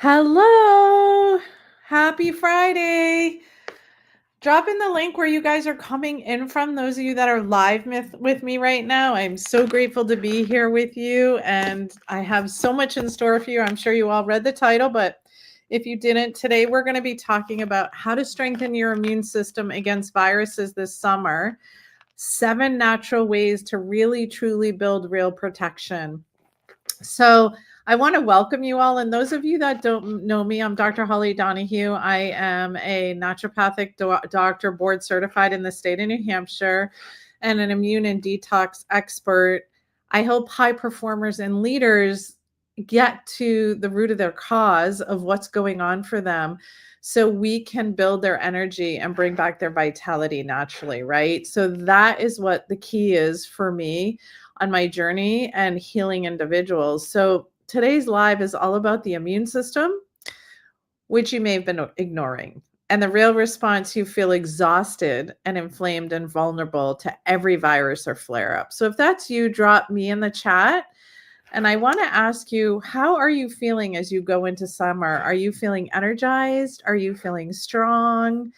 Hello. Happy Friday. Drop in the link where you guys are coming in from, those of you that are live with me right now. I'm so grateful to be here with you, and I have so much in store for you. I'm sure you all read the title, but if you didn't, today we're going to be talking about how to strengthen your immune system against viruses this summer. 7 natural ways to really, truly build real protection. So I want to welcome you all. And those of you that don't know me, I'm Dr. Holly Donahue. I am a naturopathic doctor, board certified in the state of New Hampshire, and an immune and detox expert. I help high performers and leaders get to the root of their cause of what's going on for them so we can build their energy and bring back their vitality naturally, right? So that is what the key is for me on my journey and healing individuals. So today's live is all about the immune system, which you may have been ignoring. And the real response, you feel exhausted and inflamed and vulnerable to every virus or flare up. So if that's you, drop me in the chat. And I want to ask you, how are you feeling as you go into summer? Are you feeling energized? Are you feeling strong?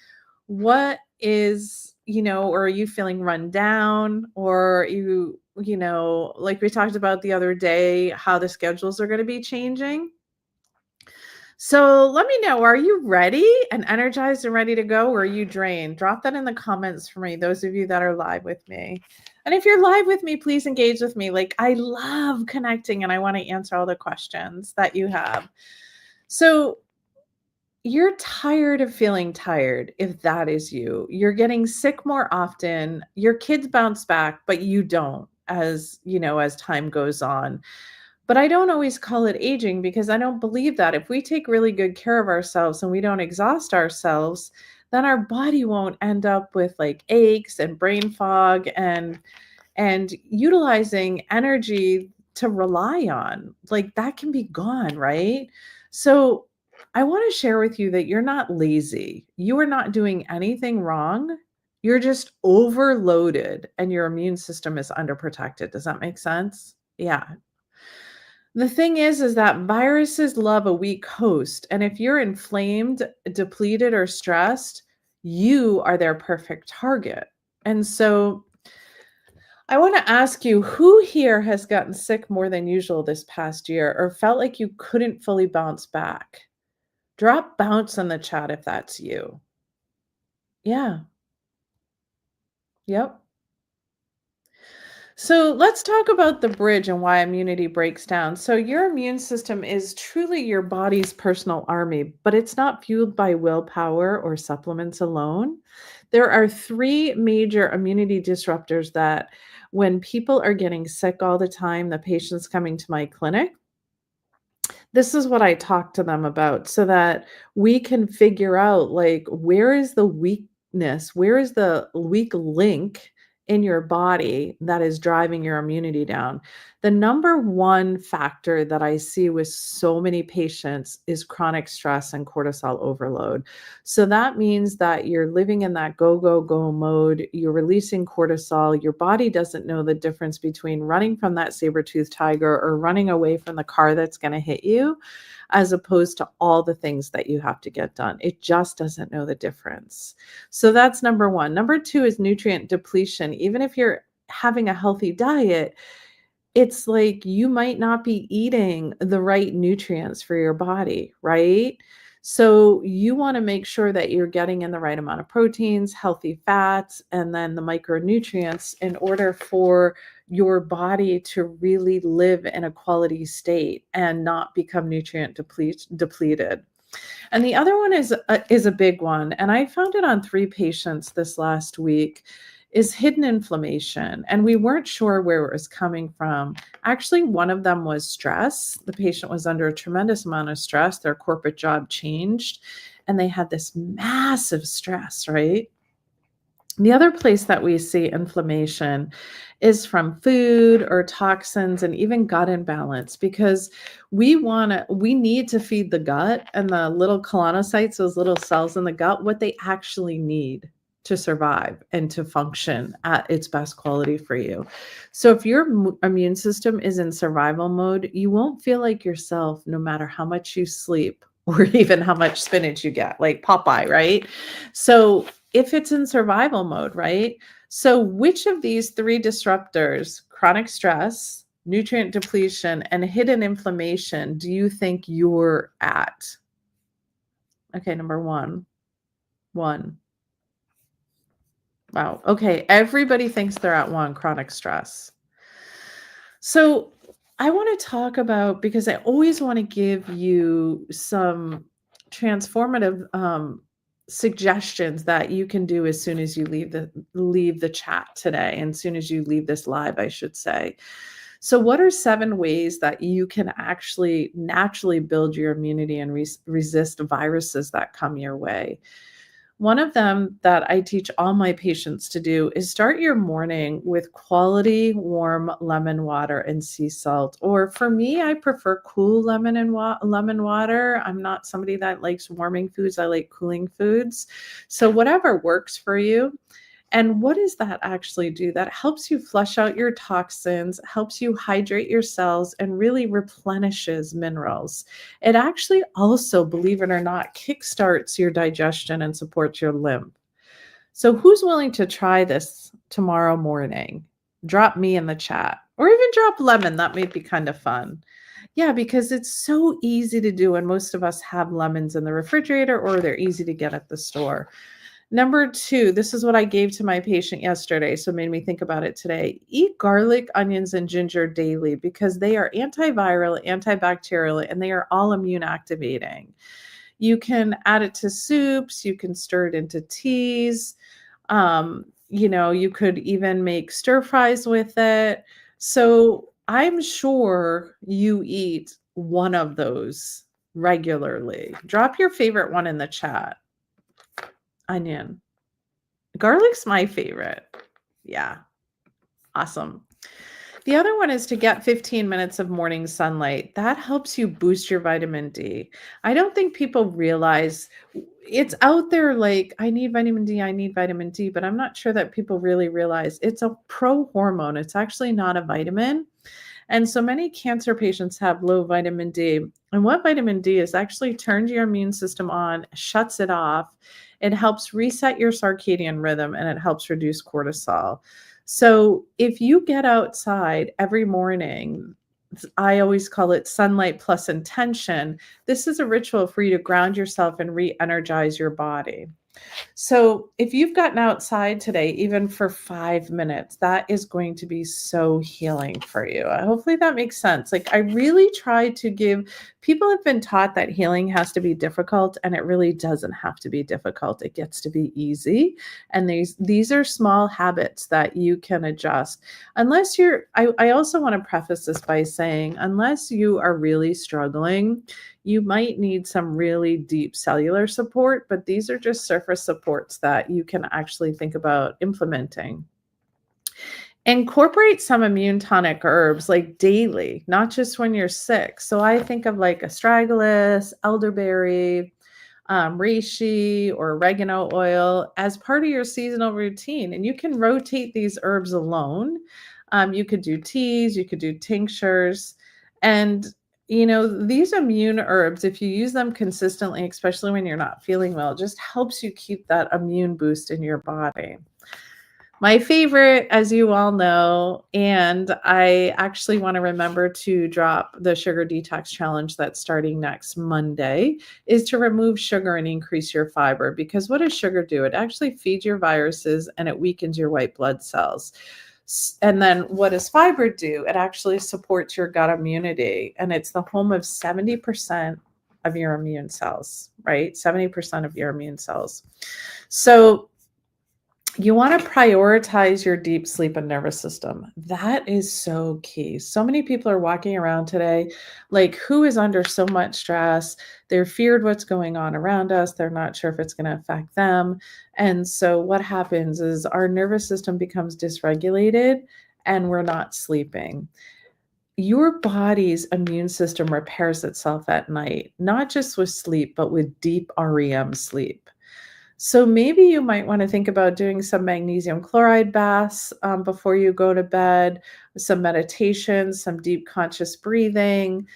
What is, or are you feeling run down? Or like we talked about the other day, how the schedules are going to be changing? So let me know, are you ready and energized and ready to go, or are you drained? Drop that in the comments for me, those of you that are live with me. And if you're live with me, please engage with me. Like, I love connecting and I want to answer all the questions that you have. So you're tired of feeling tired. If that is you, you're getting sick more often. Your kids bounce back, but you don't, as time goes on. But I don't always call it aging, because I don't believe that if we take really good care of ourselves and we don't exhaust ourselves, then our body won't end up with like aches and brain fog and utilizing energy to rely on. Like, that can be gone, right? So I want to share with you that you're not lazy. You are not doing anything wrong. You're just overloaded and your immune system is underprotected. Does that make sense? Yeah. The thing is that viruses love a weak host. And if you're inflamed, depleted, or stressed, you are their perfect target. And so I want to ask you, who here has gotten sick more than usual this past year or felt like you couldn't fully bounce back? Drop bounce in the chat if that's you. Yeah. Yep. So let's talk about the bridge and why immunity breaks down. So your immune system is truly your body's personal army, but it's not fueled by willpower or supplements alone. There are 3 major immunity disruptors that when people are getting sick all the time, the patients coming to my clinic, this is what I talk to them about so that we can figure out, like, where is the weakness? Where is the weak link in your body that is driving your immunity down? The number one factor that I see with so many patients is chronic stress and cortisol overload. So that means that you're living in that go, go, go mode. You're releasing cortisol. Your body doesn't know the difference between running from that saber-toothed tiger or running away from the car that's going to hit you, as opposed to all the things that you have to get done. It just doesn't know the difference. So that's number one. Number 2 is nutrient depletion. Even if you're having a healthy diet, it's like you might not be eating the right nutrients for your body, right? So you want to make sure that you're getting in the right amount of proteins, healthy fats, and then the micronutrients in order for your body to really live in a quality state and not become nutrient depleted. And the other one is a big one, and I found it on 3 patients this last week, is hidden inflammation. And we weren't sure where it was coming from. Actually, one of them was stress. The patient was under a tremendous amount of stress. Their corporate job changed, and they had this massive stress, right? The other place that we see inflammation is from food or toxins and even gut imbalance, because we need to feed the gut and the little colonocytes, those little cells in the gut, what they actually need to survive and to function at its best quality for you. So if your immune system is in survival mode, you won't feel like yourself no matter how much you sleep or even how much spinach you get, like Popeye, right? So if it's in survival mode, right? So which of these three disruptors, chronic stress, nutrient depletion, and hidden inflammation, do you think you're at? Okay, number one. One. Wow. Okay, everybody thinks they're at one, chronic stress. So I want to talk about, because I always want to give you some transformative suggestions that you can do as soon as you leave the chat today, and as soon as you leave this live, I should say. So what are 7 ways that you can actually naturally build your immunity and resist viruses that come your way? One of them that I teach all my patients to do is start your morning with quality warm lemon water and sea salt. Or for me, I prefer cool lemon water. I'm not somebody that likes warming foods. I like cooling foods. So whatever works for you. And what does that actually do? That helps you flush out your toxins, helps you hydrate your cells, and really replenishes minerals. It actually also, believe it or not, kickstarts your digestion and supports your lymph. So, who's willing to try this tomorrow morning? Drop me in the chat, or even drop lemon. That may be kind of fun. Yeah, because it's so easy to do, and most of us have lemons in the refrigerator or they're easy to get at the store. Number 2, this is what I gave to my patient yesterday, so it made me think about it today. Eat garlic, onions, and ginger daily because they are antiviral, antibacterial, and they are all immune activating. You can add it to soups, you can stir it into teas. You could even make stir fries with it. So I'm sure you eat one of those regularly. Drop your favorite one in the chat. Onion. Garlic's my favorite. Yeah, awesome. The other one is to get 15 minutes of morning sunlight. That helps you boost your vitamin D. I don't think people realize it's out there like, I need vitamin D, but I'm not sure that people really realize it's a pro-hormone. It's actually not a vitamin. And so many cancer patients have low vitamin D. And what vitamin D is actually turns your immune system on, shuts it off. It helps reset your circadian rhythm, and it helps reduce cortisol. So if you get outside every morning, I always call it sunlight plus intention. This is a ritual for you to ground yourself and re-energize your body. So if you've gotten outside today, even for 5 minutes, that is going to be so healing for you. Hopefully that makes sense. Like, I really try to people have been taught that healing has to be difficult, and it really doesn't have to be difficult. It gets to be easy. And these are small habits that you can adjust. I also want to preface this by saying, unless you are really struggling, you might need some really deep cellular support, but these are just surface supports that you can actually think about implementing. Incorporate some immune tonic herbs like daily, not just when you're sick. So I think of like astragalus, elderberry, reishi, or oregano oil as part of your seasonal routine. And you can rotate these herbs alone. You could do teas, you could do tinctures. And these immune herbs, if you use them consistently, especially when you're not feeling well, it just helps you keep that immune boost in your body. My favorite, as you all know, and I actually want to remember to drop the sugar detox challenge that's starting next Monday, is to remove sugar and increase your fiber. Because what does sugar do? It actually feeds your viruses and it weakens your white blood cells. And then what does fiber do? It actually supports your gut immunity, and it's the home of 70% of your immune cells, right? 70% of your immune cells. So you want to prioritize your deep sleep and nervous system. That is so key. So many people are walking around today like, who is under so much stress? They're feared what's going on around us. They're not sure if it's going to affect them. And so what happens is our nervous system becomes dysregulated and we're not sleeping. Your body's immune system repairs itself at night, not just with sleep, but with deep REM sleep. So maybe you might want to think about doing some magnesium chloride baths before you go to bed, some meditation, some deep conscious breathing,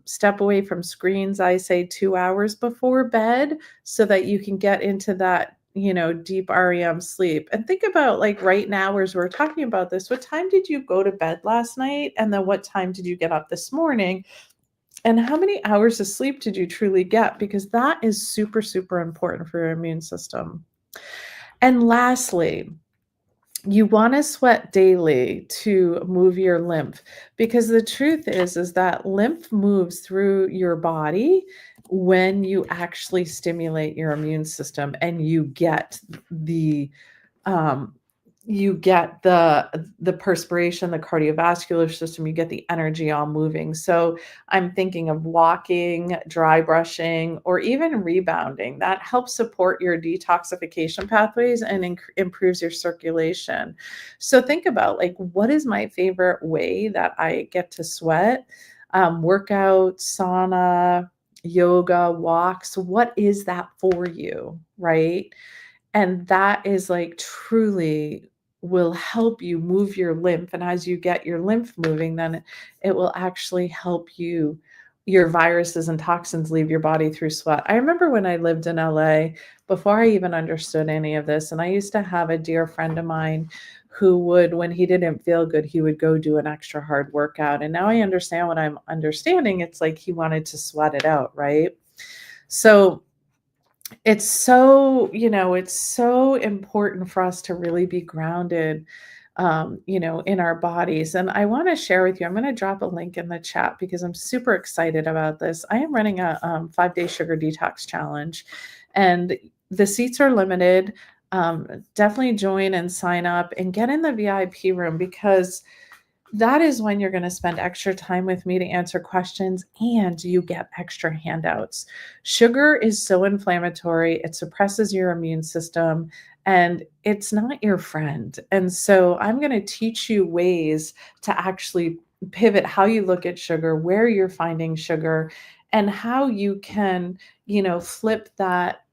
step away from screens, I say 2 hours before bed so that you can get into that, deep REM sleep. And think about like right now, as we're talking about this, what time did you go to bed last night? And then what time did you get up this morning? And how many hours of sleep did you truly get? Because that is super, super important for your immune system. And lastly, you want to sweat daily to move your lymph because the truth is that lymph moves through your body when you actually stimulate your immune system and the um, you get the perspiration, the cardiovascular system, you get the energy all moving. So I'm thinking of walking, dry brushing, or even rebounding. That helps support your detoxification pathways and improves your circulation. So think about like, what is my favorite way that I get to sweat? Workout, sauna, yoga, walks. What is that for you, right? And that is like truly will help you move your lymph. And as you get your lymph moving, then it will actually help your viruses and toxins leave your body through sweat. I remember when I lived in LA, before I even understood any of this, and I used to have a dear friend of mine who would, when he didn't feel good, he would go do an extra hard workout. And now I understand what I'm understanding. It's like he wanted to sweat it out, right? So it's so important for us to really be grounded, in our bodies. And I want to share with you, I'm going to drop a link in the chat because I'm super excited about this. I am running a 5-day sugar detox challenge, and the seats are limited. Definitely join and sign up and get in the VIP room because that is when you're going to spend extra time with me to answer questions and you get extra handouts. Sugar is so inflammatory, it suppresses your immune system and it's not your friend. And so I'm going to teach you ways to actually pivot how you look at sugar, where you're finding sugar, and how you can, flip that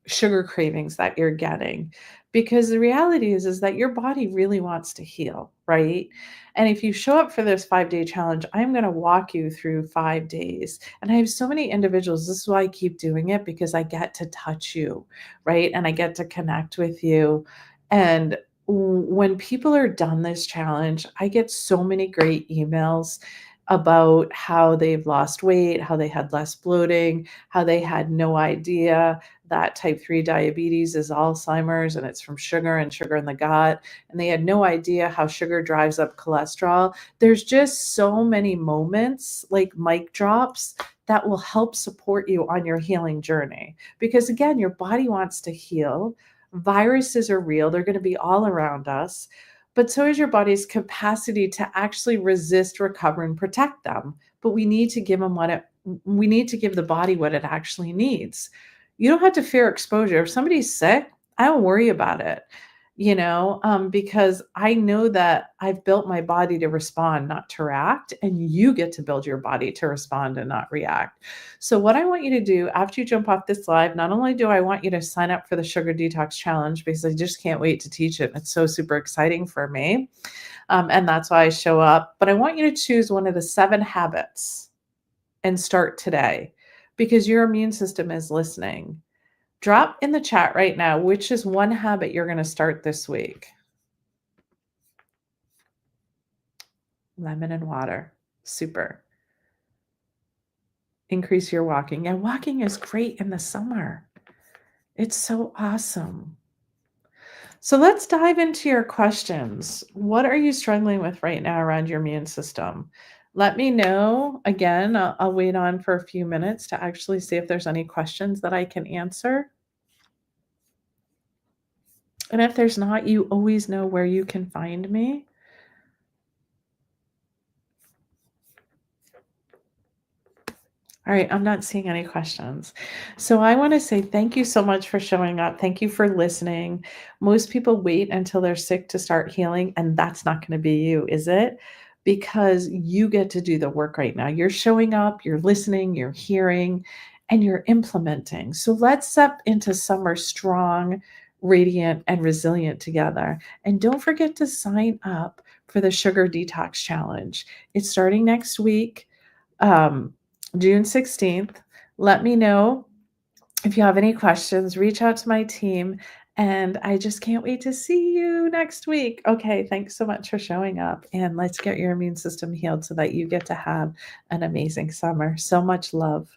sugar cravings that you're getting. Because the reality is that your body really wants to heal, right? And if you show up for this 5-day challenge, I'm going to walk you through 5 days. And I have so many individuals. This is why I keep doing it because I get to touch you, right? And I get to connect with you. And when people are done this challenge, I get so many great emails about how they've lost weight, how they had less bloating, how they had no idea that type 3 diabetes is Alzheimer's and it's from sugar and sugar in the gut. And they had no idea how sugar drives up cholesterol. There's just so many moments like mic drops that will help support you on your healing journey. Because again, your body wants to heal. Viruses are real, they're going to be all around us. But so is your body's capacity to actually resist, recover, and protect them. But we need to give the body what it actually needs. You don't have to fear exposure. If somebody's sick, I don't worry about it, because I know that I've built my body to respond, not to react. And you get to build your body to respond and not react. So, what I want you to do after you jump off this live, not only do I want you to sign up for the Sugar Detox Challenge because I just can't wait to teach it. It's so super exciting for me. And that's why I show up. But I want you to choose one of the 7 habits and start today because your immune system is listening. Drop in the chat right now, which is one habit you're going to start this week. Lemon and water. Super. Increase your walking. And walking is great in the summer. It's so awesome. So let's dive into your questions. What are you struggling with right now around your immune system? Let me know. Again, I'll wait on for a few minutes to actually see if there's any questions that I can answer. And if there's not, you always know where you can find me. All right, I'm not seeing any questions. So I want to say thank you so much for showing up. Thank you for listening. Most people wait until they're sick to start healing, and that's not going to be you, is it? Because you get to do the work right now. You're showing up, you're listening, you're hearing, and you're implementing. So let's step into summer strong, radiant, and resilient together. And don't forget to sign up for the Sugar Detox Challenge. It's starting next week, um, June 16th. Let me know if you have any questions. Reach out to my team. And I just can't wait to see you next week. Okay, thanks so much for showing up. And let's get your immune system healed so that you get to have an amazing summer. So much love.